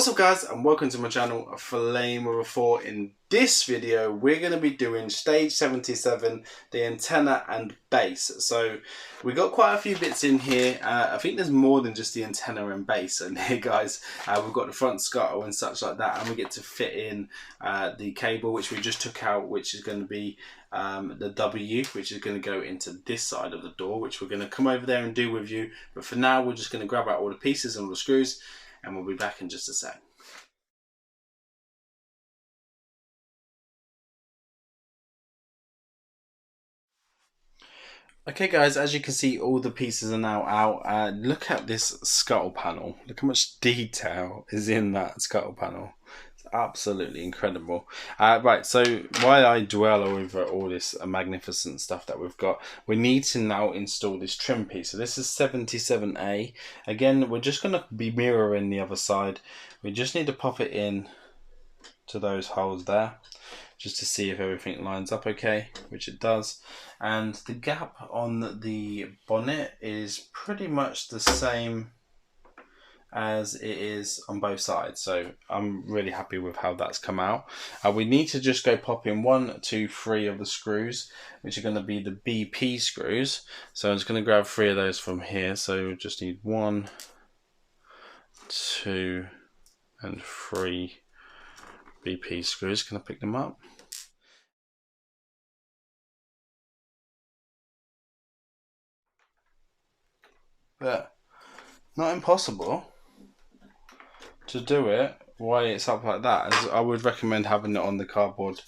What's up guys, and welcome to my channel, Flame of a 4. In this video we're going to be doing stage 77, the antenna and base. So we got quite a few bits in here. I think there's more than just the antenna and base in here guys. We've got the front scuttle and such like that, and we get to fit in the cable which we just took out, which is going to be the W, which is going to go into this side of the door, which we're going to come over there and do with you. But for now we're just going to grab out all the pieces and all the screws, and we'll be back in just a sec. Okay guys, as you can see, all the pieces are now out. Look at this scuttle panel. Look how much detail is in that scuttle panel. It's absolutely incredible. Right, so while I dwell over all this magnificent stuff that we've got, we need to now install this trim piece. So this is 77A. Again, we're just going to be mirroring the other side. We just need to pop it in to those holes there, just to see if everything lines up okay, which it does. And the gap on the bonnet is pretty much the same as it is on both sides, so I'm really happy with how that's come out. We need to just go pop in 1, 2, 3 of the screws, which are going to be the BP screws. So I'm just going to grab 3 of those from here. So we just need 1, 2 and 3 BP screws. Can I pick them up? But not impossible to do it while it's up like that. As I would recommend having it on the cardboard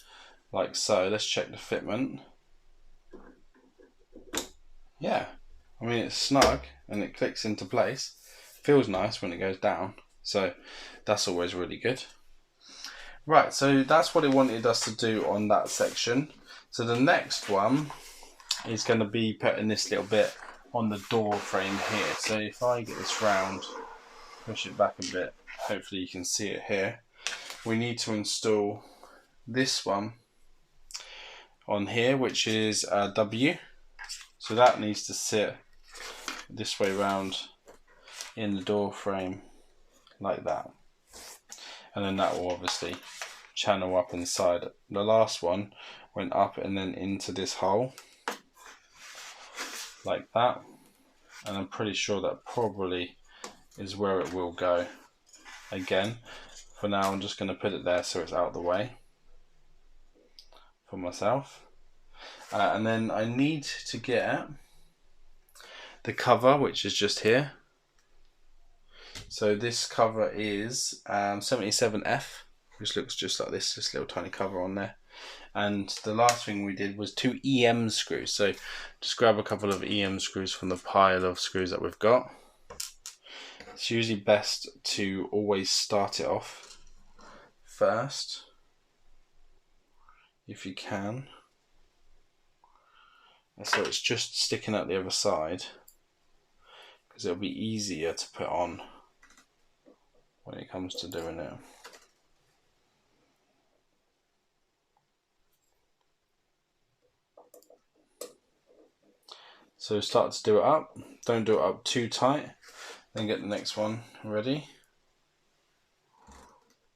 like so. Let's check the fitment. Yeah, I mean it's snug and it clicks into place. Feels nice when it goes down, so that's always really good. Right, so that's what it wanted us to do on that section. So the next one is going to be putting this little bit on the door frame here. So if I get this round, push it back a bit, hopefully you can see it here. We need to install this one on here, which is a W. So that needs to sit this way round in the door frame like that. And then that will obviously channel up inside. The last one went up and then into this hole like that, and I'm pretty sure that probably is where it will go. Again, for now I'm just going to put it there so it's out of the way for myself. And then I need to get the cover, which is just here. So this cover is 77F, which looks just like this little tiny cover on there. And the last thing we did was 2 EM screws. So just grab a couple of EM screws from the pile of screws that we've got. It's usually best to always start it off first, if you can. And so it's just sticking out the other side, because it'll be easier to put on when it comes to doing it. So start to do it up. Don't do it up too tight. Then get the next one ready.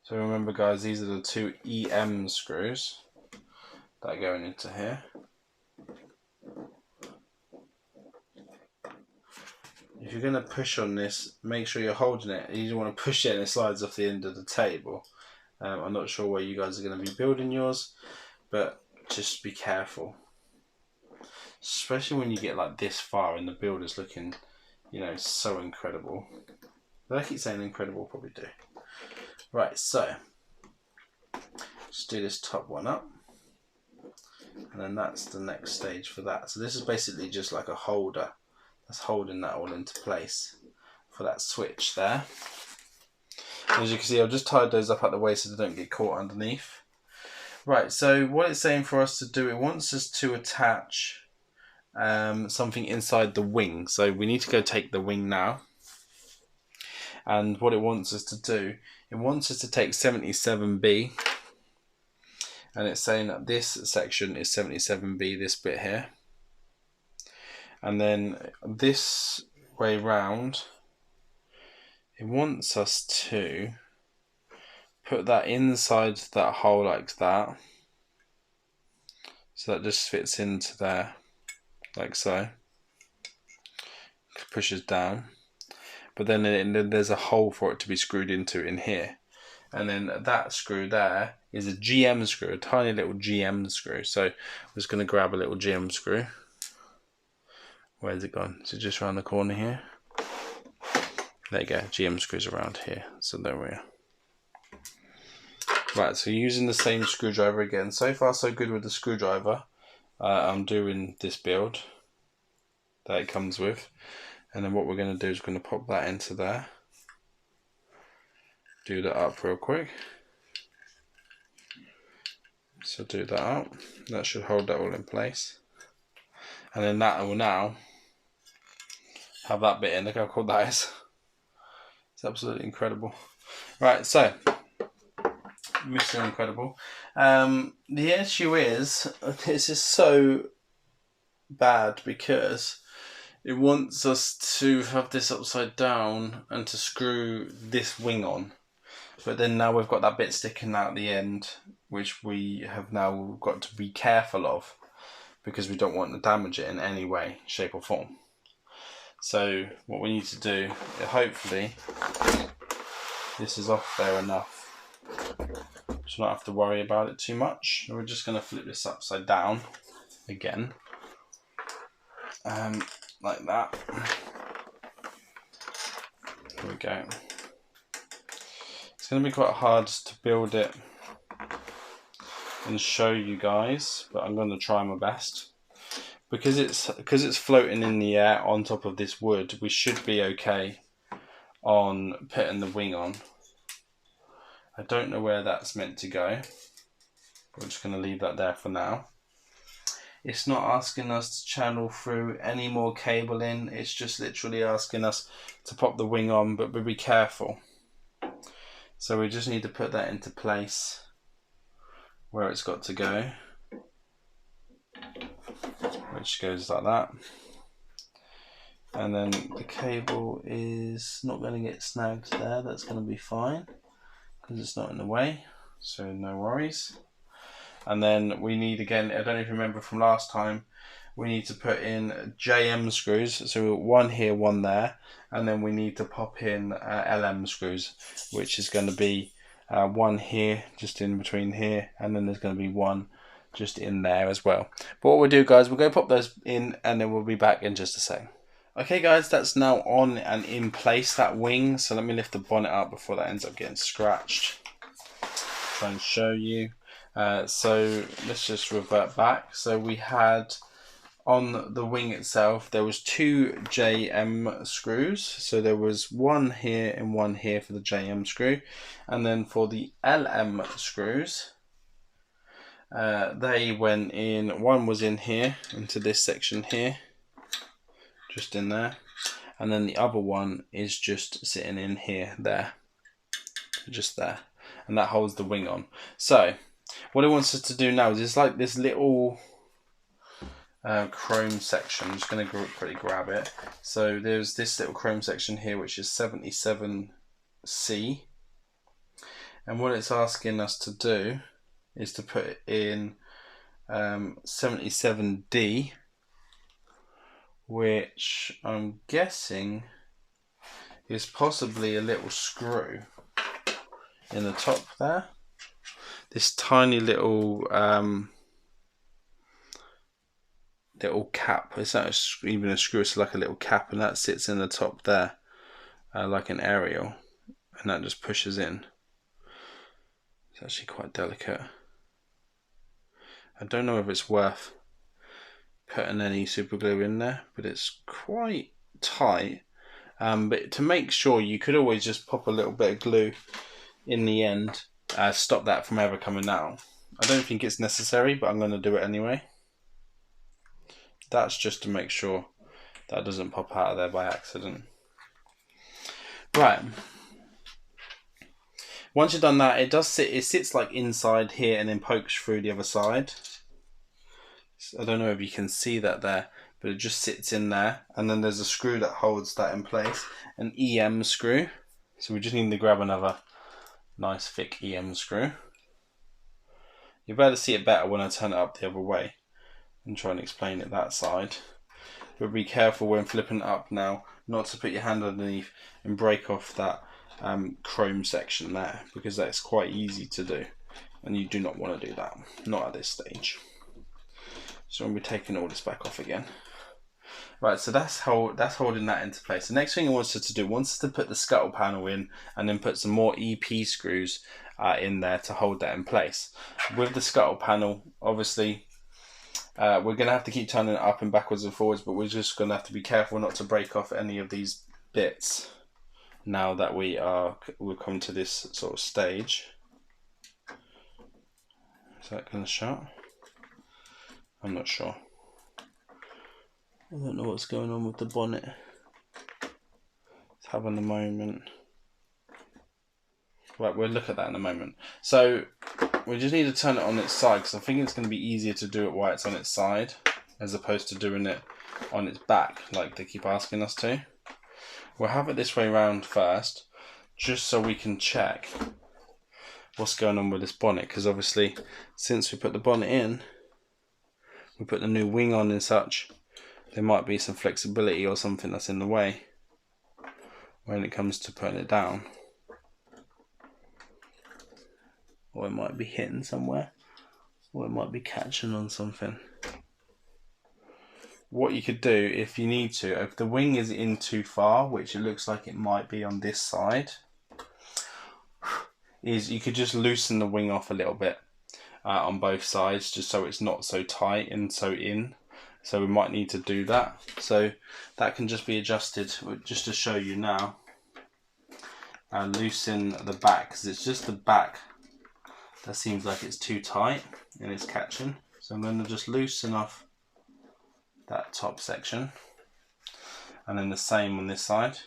So remember guys, these are the 2 EM screws that are going into here. If you're going to push on this, make sure you're holding it. You don't want to push it and it slides off the end of the table. I'm not sure where you guys are going to be building yours, but just be careful. Especially when you get like this far and the build is looking, you know, so incredible. But I keep saying incredible, probably do. Right, so just do this top one up, and then that's the next stage for that. So this is basically just like a holder that's holding that all into place for that switch there. As you can see, I've just tied those up at the way so they don't get caught underneath. Right, so what it's saying for us to do, it wants us to attach something inside the wing. So we need to go take the wing now. And what it wants us to do, it wants us to take 77B. And it's saying that this section is 77B, this bit here. And then this way round, it wants us to put that inside that hole like that. So that just fits into there, like so. Pushes down. But then there's a hole for it to be screwed into in here. And then that screw there is a GM screw, a tiny little GM screw. So I'm just going to grab a little GM screw. Where's it gone? Is it just around the corner here? There you go, GM screws around here. So there we are. Right, so using the same screwdriver again. So far so good with the screwdriver. I'm doing this build that it comes with. And then what we're going to do is we're going to pop that into there. Do that up real quick. So do that up. That should hold that all in place. And then that will now have that bit in. Look how cool that is. It's absolutely incredible. Right, so Mr. Incredible. The issue is this is so bad because it wants us to have this upside down and to screw this wing on. But then now we've got that bit sticking out the end, which we have now got to be careful of because we don't want to damage it in any way, shape or form. So what we need to do, hopefully, this is off there enough. So not have to worry about it too much. We're just going to flip this upside down again. Like that. There we go. It's going to be quite hard to build it and show you guys, but I'm going to try my best. Because it's floating in the air on top of this wood, we should be okay on putting the wing on. I don't know where that's meant to go. We're just going to leave that there for now. It's not asking us to channel through any more cable in. It's just literally asking us to pop the wing on, but be careful. So we just need to put that into place where it's got to go. Which goes like that. And then the cable is not going to get snagged there. That's going to be fine because it's not in the way. So no worries. And then we need, again, I don't know if you remember from last time, we need to put in JM screws. So one here, one there. And then we need to pop in LM screws, which is going to be one here, just in between here. And then there's going to be one just in there as well. But what we'll do, guys, we'll go pop those in and then we'll be back in just a sec. Okay, guys, that's now on and in place, that wing. So let me lift the bonnet up before that ends up getting scratched. Try and show you. So let's just revert back. So we had on the wing itself, there was two JM screws. So there was one here and one here for the JM screw. And then for the LM screws, they went in, one was in here, into this section here, just in there. And then the other one is just sitting in here, there, just there. And that holds the wing on. So what it wants us to do now is it's like this little chrome section. I'm just going to quickly grab it. So there's this little chrome section here, which is 77C. And what it's asking us to do is to put it in 77D, which I'm guessing is possibly a little screw in the top there. This tiny little little cap. It's not even a screw, it's like a little cap, and that sits in the top there like an aerial, and that just pushes in. It's actually quite delicate. I don't know if it's worth putting any super glue in there, but it's quite tight. But to make sure, you could always just pop a little bit of glue in the end, stop that from ever coming out. I don't think it's necessary, but I'm going to do it anyway. That's just to make sure that doesn't pop out of there by accident. Right. Once you've done that, it sits like inside here and then pokes through the other side. I don't know if you can see that there, but it just sits in there. And then there's a screw that holds that in place, an EM screw. So we just need to grab another nice thick EM screw. You'll be able to see it better when I turn it up the other way and try and explain it that side. But be careful when flipping it up now not to put your hand underneath and break off that chrome section there, because that's quite easy to do and you do not want to do that, not at this stage. So I'm going to be taking all this back off again. Right, so that's holding that into place. The next thing he wants us to do, wants us to put the scuttle panel in and then put some more EP screws in there to hold that in place. With the scuttle panel, obviously, we're going to have to keep turning it up and backwards and forwards, but we're just going to have to be careful not to break off any of these bits now that we've come to this sort of stage. Is that going to shut? I'm not sure. I don't know what's going on with the bonnet. It's having a moment. Right, we'll look at that in a moment. So we just need to turn it on its side, because I think it's going to be easier to do it while it's on its side as opposed to doing it on its back like they keep asking us to. We'll have it this way round first, just so we can check what's going on with this bonnet, because obviously since we put the bonnet in, we put the new wing on and such, there might be some flexibility or something that's in the way when it comes to putting it down. Or it might be hitting somewhere, or it might be catching on something. What you could do if you need to, if the wing is in too far, which it looks like it might be on this side, is you could just loosen the wing off a little bit on both sides, just so it's not so tight and so in. So we might need to do that. So that can just be adjusted, just to show you now. Loosen the back, because it's just the back that seems like it's too tight and it's catching. So I'm going to just loosen off that top section, and then the same on this side.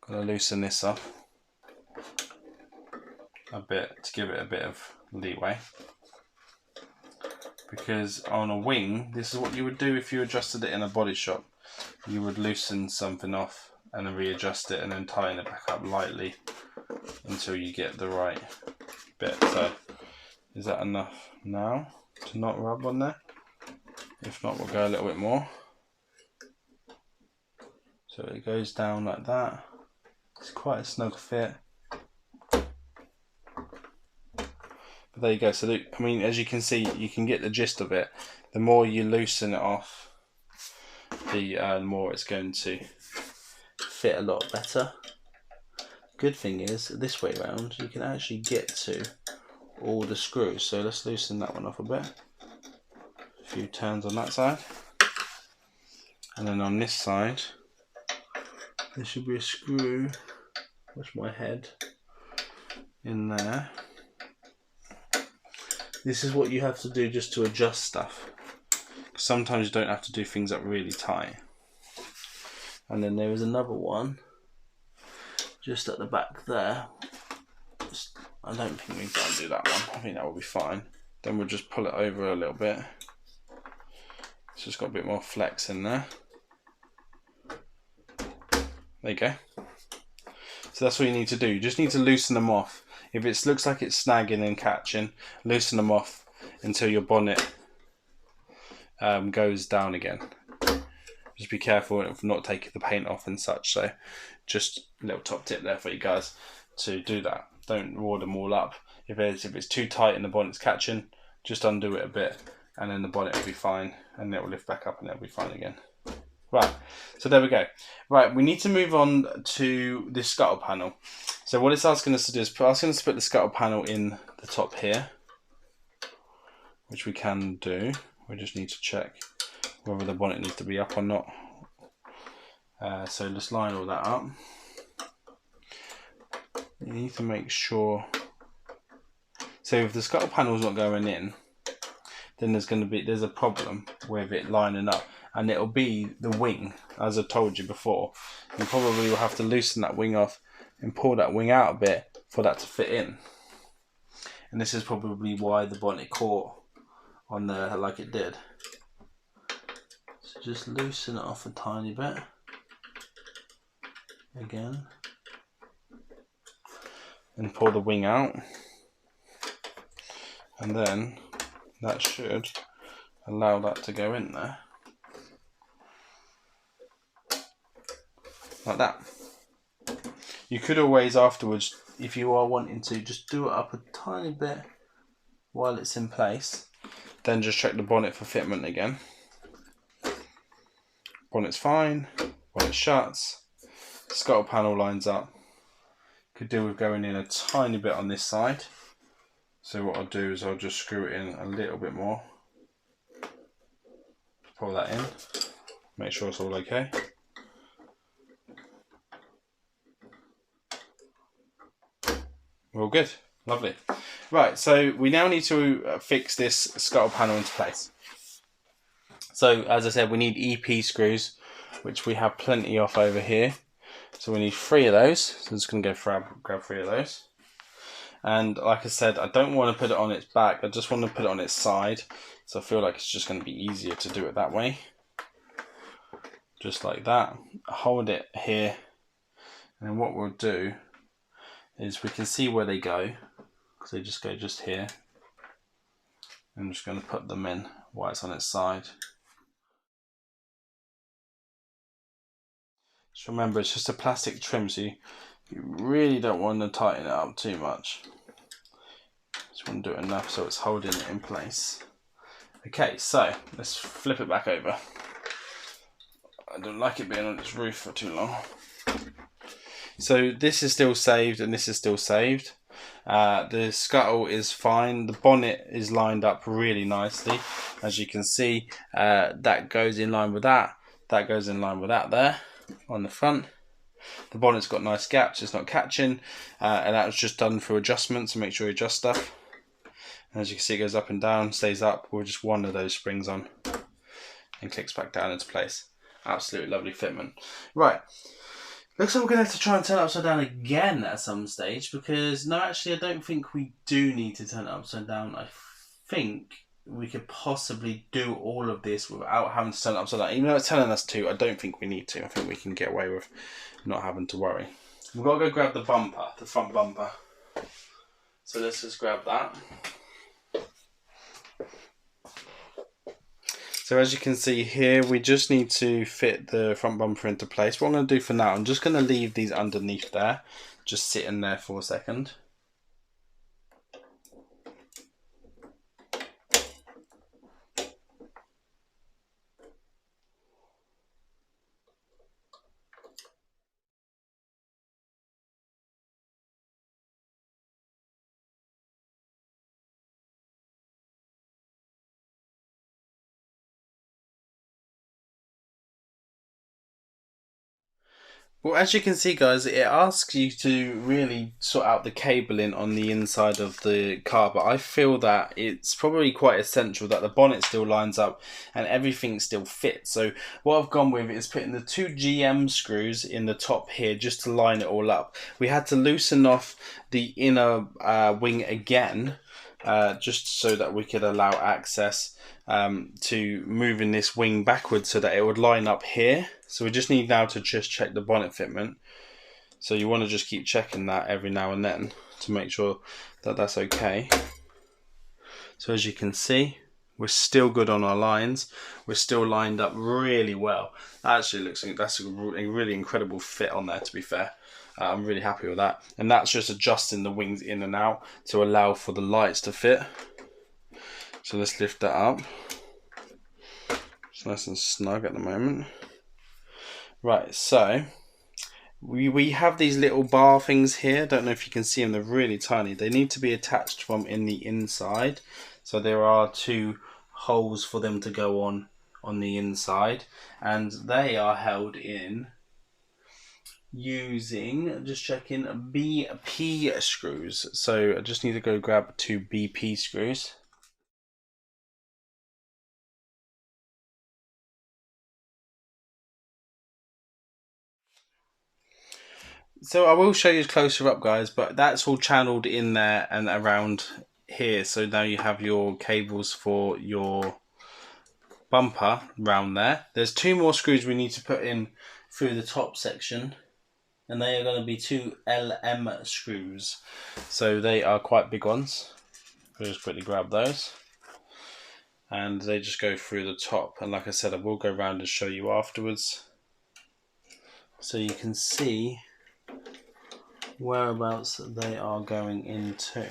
Going to loosen this up a bit to give it a bit of leeway, because on a wing, this is what you would do if you adjusted it in a body shop. You would loosen something off and then readjust it and then tighten it back up lightly until you get the right bit. So is that enough now to not rub on there? If not, we'll go a little bit more. So it goes down like that. It's quite a snug fit. But there you go. So I mean, as you can see, you can get the gist of it. The more you loosen it off, the more it's going to fit a lot better. Good thing is, this way around, you can actually get to all the screws. So let's loosen that one off a bit. A few turns on that side. And then on this side, there should be a screw, watch my head, in there. This is what you have to do just to adjust stuff. Sometimes you don't have to do things up really tight. And then there is another one just at the back there. I don't think we can do that one. I think that will be fine. Then we'll just pull it over a little bit. So it's got a bit more flex in there. There you go. So that's what you need to do. You just need to loosen them off. If it looks like it's snagging and catching, loosen them off until your bonnet goes down again. Just be careful of not taking the paint off and such. So just a little top tip there for you guys to do that. Don't roll them all up. If it's too tight and the bonnet's catching, just undo it a bit and then the bonnet will be fine, and it will lift back up and it'll be fine again. Right, so there we go. Right, we need to move on to this scuttle panel. So what it's asking us to do is asking us to put the scuttle panel in the top here, which we can do. We just need to check whether the bonnet needs to be up or not. So let's line all that up. You need to make sure. So if the scuttle panel is not going in, then there's a problem with it lining up, and it'll be the wing, as I told you before. You probably will have to loosen that wing off and pull that wing out a bit for that to fit in. And this is probably why the bonnet caught on there like it did. So just loosen it off a tiny bit. Again. and pull the wing out, and then that should allow that to go in there like that. You could always afterwards, if you are wanting to, just do it up a tiny bit while it's in place, then just check the bonnet for fitment again. Bonnet's fine, bonnet shuts, scuttle panel lines up. Could do with going in a tiny bit on this side. So what I'll do is I'll just screw it in a little bit more. Pull that in, make sure it's all okay. We're all good, lovely. Right, so we now need to fix this scuttle panel into place. So as I said, we need EP screws, which we have plenty of over here. So we need 3 of those. So I'm just going to go grab 3 of those. And like I said, I don't want to put it on its back. I just want to put it on its side. So I feel like it's just going to be easier to do it that way. Just like that. Hold it here. And then what we'll do is we can see where they go. Because they just go just here. I'm just going to put them in while it's on its side. Just remember, it's just a plastic trim, so you really don't want to tighten it up too much. Just want to do it enough so it's holding it in place. Okay, so let's flip it back over. I don't like it being on its roof for too long. So this is still saved and this is still saved. The scuttle is fine. The bonnet is lined up really nicely. As you can see, that goes in line with that. That goes in line with that there on the front. The bonnet's got nice gaps, it's not catching, and that was just done through adjustments to make sure you adjust stuff. And as you can see, it goes up and down, stays up with just one of those springs on and clicks back down into place. Absolutely lovely fitment. Right, looks like we're going to have to try and turn it upside down again at some stage, because no, actually I don't think we do need to turn it upside down. I think we could possibly do all of this without having to turn it upside down. Even though it's telling us to, I don't think we need to. I think we can get away with not having to worry. We've got to go grab the bumper, the front bumper. So let's just grab that. So as you can see here, we just need to fit the front bumper into place. What I'm going to do for now, I'm just going to leave these underneath there, just sitting there for a second. Well, as you can see, guys, it asks you to really sort out the cabling on the inside of the car, but I feel that it's probably quite essential that the bonnet still lines up and everything still fits. So what I've gone with is putting the 2 GM screws in the top here just to line it all up. We had to loosen off the inner wing again, just so that we could allow access to moving this wing backwards so that it would line up here. So we just need now to just check the bonnet fitment. So you want to just keep checking that every now and then to make sure that that's okay. So as you can see, we're still good on our lines. We're still lined up really well. That actually looks like that's a really incredible fit on there, to be fair. I'm really happy with that. And that's just adjusting the wings in and out to allow for the lights to fit. So let's lift that up. It's nice and snug at the moment. Right, so we have these little bar things here. Don't know if you can see them, they're really tiny. They need to be attached from in the inside. So there are 2 holes for them to go on the inside, and they are held in using, just checking, BP screws. So I just need to go grab 2 BP screws. So I will show you closer up, guys, but that's all channeled in there and around here. So now you have your cables for your bumper round there. There's 2 more screws we need to put in through the top section. and they are going to be 2 LM screws. So they are quite big ones. I'll just quickly grab those. And they just go through the top, and like I said, I will go around and show you afterwards, so you can see whereabouts they are going into.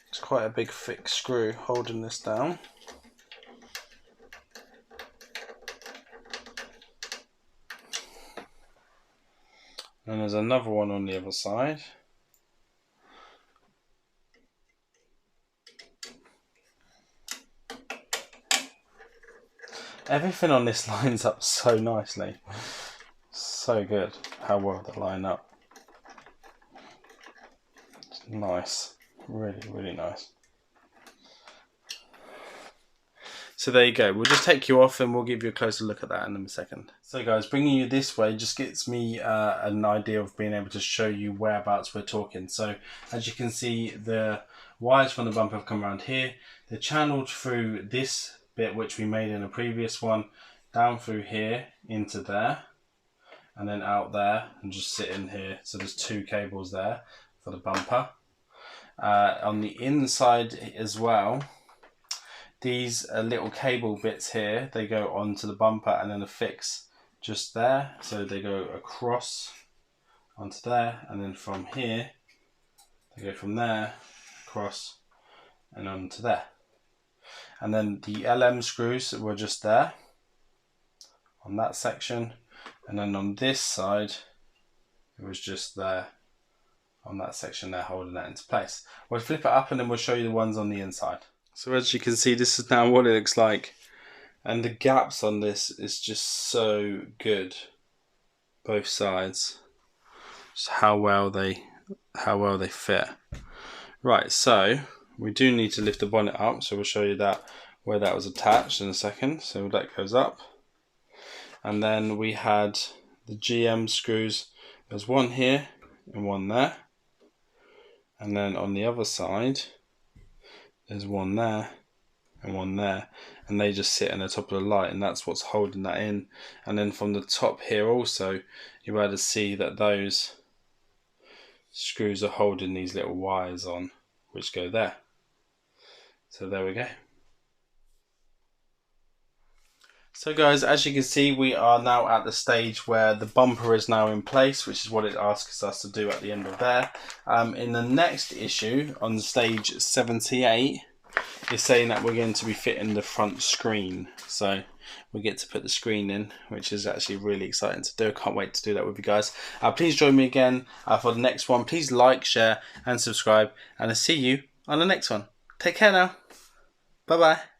It's quite a big thick screw holding this down. And there's another one on the other side. Everything on this lines up so nicely. So good how well they line up. It's nice. Really, really nice. So there you go. We'll just take you off and we'll give you a closer look at that in a second. So guys, bringing you this way just gets me an idea of being able to show you whereabouts we're talking. So as you can see, the wires from the bumper have come around here. They're channeled through this bit which we made in a previous one, down through here into there, and then out there and just sit in here. So there's 2 cables there for the bumper. On the inside as well, these little cable bits here, they go onto the bumper and then affix just there. So they go across onto there, and then from here they go from there across and onto there. And then the LM screws were just there on that section, and then on this side it was just there on that section there, holding that into place. We'll flip it up and then we'll show you the ones on the inside. So as you can see, this is now what it looks like, and the gaps on this is just so good, both sides. Just how well they fit. Right, so we do need to lift the bonnet up, so we'll show you that where that was attached in a second. So that goes up, and then we had the GM screws. There's one here and one there, and then on the other side there's one there and one there, and they just sit on the top of the light, and that's what's holding that in. And then from the top here also, you're able to see that those screws are holding these little wires on, which go there. So there we go. So guys, as you can see, we are now at the stage where the bumper is now in place, which is what it asks us to do at the end of there. In the next issue, on stage 78, it's saying that we're going to be fitting the front screen. So we get to put the screen in, which is actually really exciting to do. I can't wait to do that with you guys. Please join me again for the next one. Please like, share and subscribe, and I'll see you on the next one. Take care now. Bye bye.